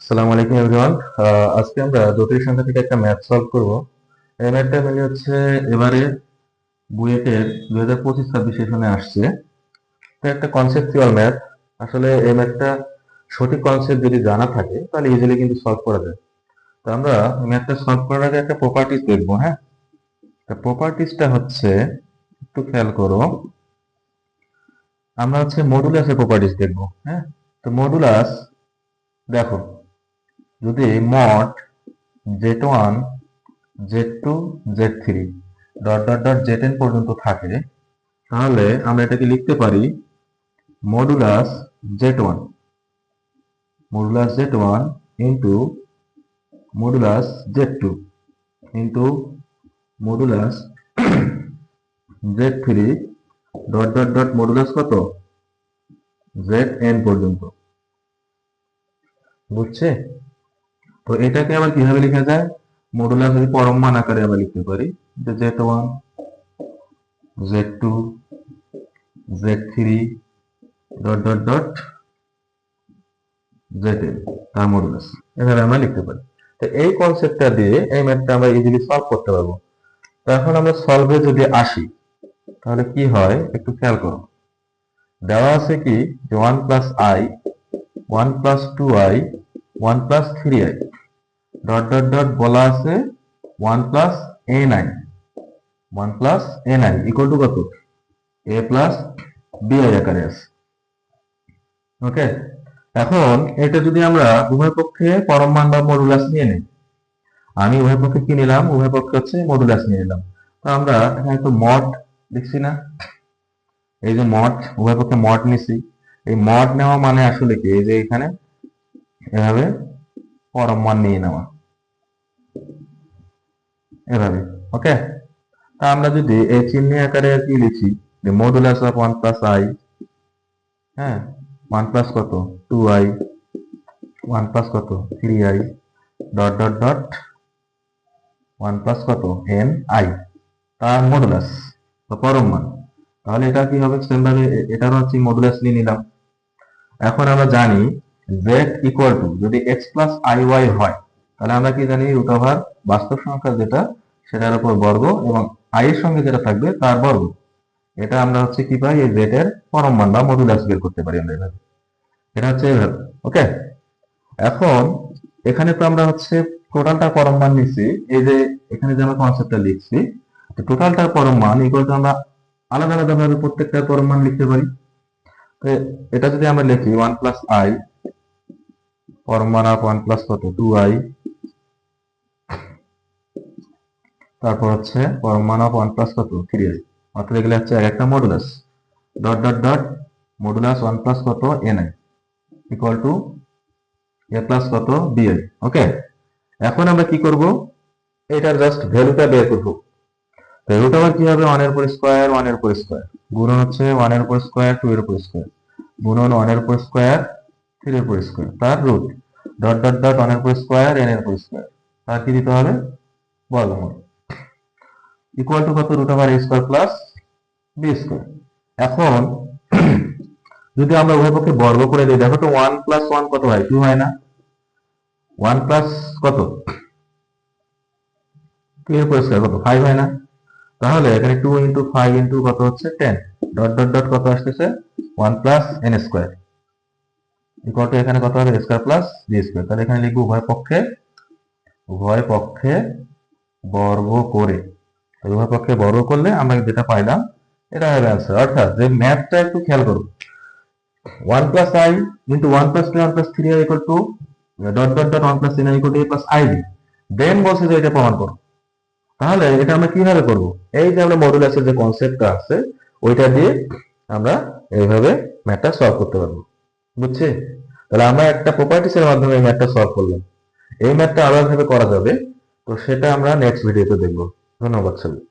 আসসালামু আলাইকুম এভরিওয়ান। আজকে আমরা জটিল সংখ্যা থেকে একটা ম্যাথ সলভ করব। এই ম্যাথটা মানে হচ্ছে এবারে বুয়েটের 2025-26 সেশনে আসছে। তো একটা কনসেপচুয়াল ম্যাথ। আসলে এই ম্যাথটা সঠিক কনসেপ্ট যদি জানা থাকে তাহলে ইজিলি কিন্তু সলভ করা যায়। তো আমরা ম্যাথটা সলভ করার আগে একটা প্রপার্টিজ দেখবো, হ্যাঁ। প্রপার্টিজটা হচ্ছে, একটু খেয়াল করো, আমরা হচ্ছে মডুলাসের প্রপার্টিজ দেখবো, হ্যাঁ। তো মডুলাস দেখো, যদি mod Z1 Z2 Z3 dot dot dot Zn পর্যন্ত থাকে, তাহলে আমরা এটাকে লিখতে পারি modulus Z1 into modulus Z2 into modulus Z3 dot dot dot modulus কত Zn পর্যন্ত। বুঝছে? তো এটাকে আবার কিভাবে লেখা যায়? মডুলাস যদি পরম মান আকারে আমরা লিখতে পারি যে Z1 Z2 Z3 dot dot dot Zn তার মডুলাস, এভাবে আমরা লিখতে পারি। তো এই কনসেপ্টটা দিয়ে এই ম্যাথটা আমরা ইজিলি সলভ করতে পারবো। তো এখন আমরা সলভে যদি আসি তাহলে কি হয় একটু খেয়াল করো। দেওয়া আছে কি যে 1 plus I 1 plus 2i 1 plus 3i dot dot dot বলা আছে 1 plus ni 1 plus ni equal to কত a প্লাস bi আকারে আছে। ওকে, এখন এটা যদি আমরা উভয় পক্ষে পরম মান বা মডুলাস নিয়ে নিই, আমি উভয় পক্ষে কি নিলাম, উভয় পক্ষে হচ্ছে মডুলাস নিয়ে নিলাম। তো আমরা এখানে একটু মড লিখছি না, এই যে মড, উভয় পক্ষে মড নিছি। এই মড নেওয়া মানে আসলে কি, এই যে এখানে এভাবে পরম মান নিয়ে নেওয়া, এভাবে। ওকে, তা আমরা যদি এই চিহ্ন আকারে কি লিখি যে মডুলাস অফ 1 প্লাস আই, হ্যাঁ, 1 প্লাস কত 2i 1 প্লাস কত 3i dot dot dot 1 plus কত ni তার মডুলাস বা পরম মান। তাহলে এটা কি হবে, সেম ভাবে এটারও হচ্ছে মডুলাস নিয়ে নিলাম। এখন আমরা জানি z ইকুয়াল টু যদি x প্লাস iy হয়, তাহলে আমরা কি জানি রুট ওভার বাস্তব সংখ্যা যেটা সেটার উপর বর্গ এবং i এর সঙ্গে যেটা থাকবে তার বর্গ। এটা আমরা হচ্ছে কি পাই, এই z এর পরম মান বা মডুলাস বের করতে পারি আমরা এভাবে। এটা হচ্ছে এভাবে। ওকে, এখন এখানে তো আমরা হচ্ছে টোটালটা পরম মান নিচ্ছি, এই যে এখানে যে আমরা কনসেপ্টটা লিখছি টোটালটার পরম মান ইকুয়াল টু আমরা আলাদা আলাদা ভাবে প্রত্যেকটার পরম মান লিখতে পারি। এটা যদি আমরা লিখি 1 প্লাস আই পরম মান অফ 1 প্লাস কত 2i, তারপর হচ্ছে পরম মান অফ 1 প্লাস কত 3i, অর্থাৎ এগুলো হচ্ছে একটা modulus dot dot dot modulus 1 plus কত ni equal to a plus কত bi। ওকে, এখন আমরা কি করব, এটার জাস্ট ভ্যালুটা বের করব। তো রুট ওভার কি হবে 1 এর উপর স্কয়ার 1 এর উপর স্কয়ার গুণন হচ্ছে 1 এর উপর স্কয়ার 2 এর উপর স্কয়ার গুণন 1 এর উপর স্কয়ার 3 এর উপর স্কয়ার তার রুট ডট ডট ডট 1 এর উপর স্কয়ার n এর উপর স্কয়ার তার কি দিতে হবে বর্গমূল ইকুয়াল টু কত root over a square plus b square. এখন যদি আমরা উভয় পক্ষে বর্গ করে দিই, দেখো তো 1 প্লাস 1 কত হয় 2 হয় না, 1 প্লাস কত 2 এর উপর স্কয়ার কত 5 হয় না। তাহলে এখানে 2 ইন্টু 5 ইন্টু কত হচ্ছে 10 ডট ডট ডট কত আসতেছে 1 plus n square equal to এখানে কত হবে স্কয়ার প্লাস বি স্কয়ার। তাহলে এখানে লিখবো উভয় পক্ষে বর্গ করে। উভয় পক্ষে বর্গ করলে আমরা যেটা পাইলাম এটা হবে অ্যান্সার। অর্থাৎ যে ম্যাথটা একটু খেয়াল করুন, 1 plus I into 1 plus 2 1 plus 3i equal to dot dot dot 1 plus n equal to a plus ib। দেন বলছে যে এটা প্রমাণ করো। তাহলে এটা আমরা কিভাবে করব, এই যে আমরা মডুলাসের যে কনসেপ্টটা আছে ওইটা দিয়ে আমরা এইভাবে ম্যাথটা সলভ করতে পারবো। বুঝছি? তাহলে আমরা একটা প্রপার্টিস এর মাধ্যমে এই ম্যাথটা সলভ করলাম। এই ম্যাথটা আলাদাভাবে করা যাবে, তো সেটা আমরা নেক্সট ভিডিওতে দেখবো। ধন্যবাদ সবাই।